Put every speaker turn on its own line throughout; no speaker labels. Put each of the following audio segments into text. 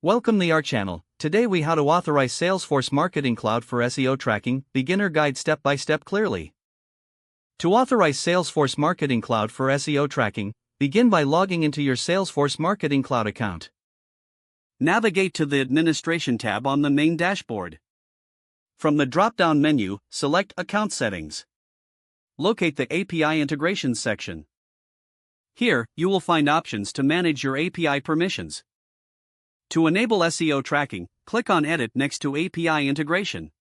Welcome to our channel. Today we how to authorize Salesforce Marketing Cloud for SEO tracking, beginner guide step by step clearly. To authorize Salesforce Marketing Cloud for SEO tracking, begin by logging into your Salesforce Marketing Cloud account. Navigate to the Administration tab on the main dashboard. From the drop-down menu, select Account Settings. Locate the API Integrations section. Here, you will find options to manage your API permissions. To enable SEO tracking, click on Edit next to API Integration.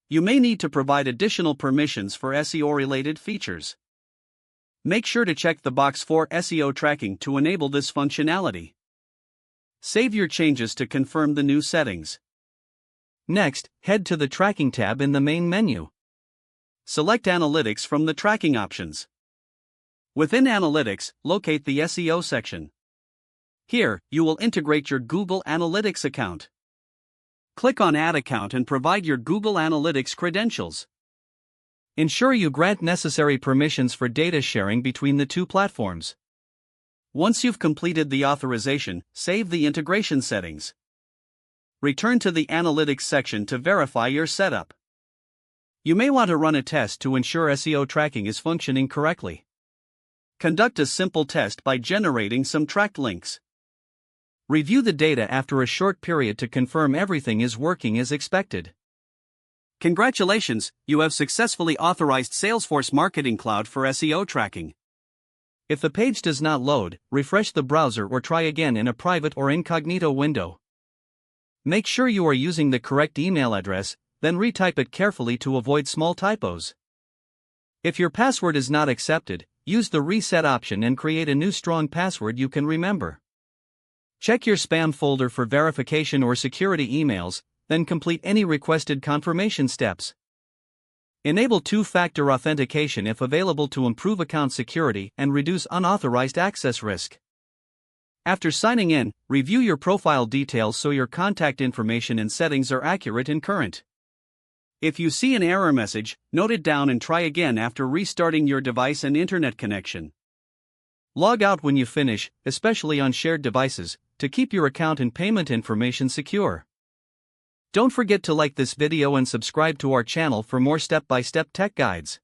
You may need to provide additional permissions for SEO-related features. Make sure to check the box for SEO tracking to enable this functionality. Save your changes to confirm the new settings. Next, head to the Tracking tab in the main menu. Select Analytics from the Tracking options. Within Analytics, locate the SEO section. Here, you will integrate your Google Analytics account. Click on Add Account and provide your Google Analytics credentials. Ensure you grant necessary permissions for data sharing between the two platforms. Once you've completed the authorization, save the integration settings. Return to the Analytics section to verify your setup. You may want to run a test to ensure SEO tracking is functioning correctly. Conduct a simple test by generating some tracked links. Review the data after a short period to confirm everything is working as expected. Congratulations, you have successfully authorized Salesforce Marketing Cloud for SEO tracking. If the page does not load, refresh the browser or try again in a private or incognito window. Make sure you are using the correct email address, then retype it carefully to avoid small typos. If your password is not accepted, use the reset option and create a new strong password you can remember. Check your spam folder for verification or security emails, then complete any requested confirmation steps. Enable two-factor authentication if available to improve account security and reduce unauthorized access risk. After signing in, review your profile details so your contact information and settings are accurate and current. If you see an error message, note it down and try again after restarting your device and internet connection. Log out when you finish, especially on shared devices, to keep your account and payment information secure. Don't forget to like this video and subscribe to our channel for more step-by-step tech guides.